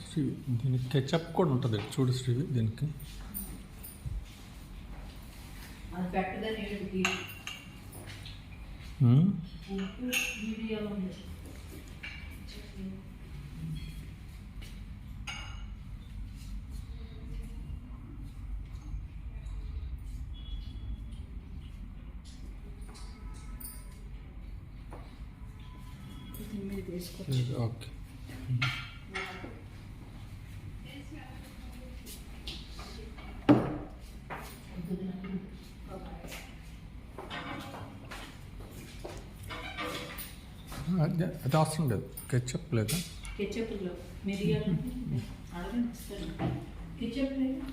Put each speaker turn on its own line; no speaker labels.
శ్రీవి దీనికి కెచప్ కూడా ఉంటుంది చూడు శ్రీవి దీనికి ఓకే అది అవసరం లేదు కెచప్ లేదా
కెచప్ మిరియాలు కెచప్ లేదు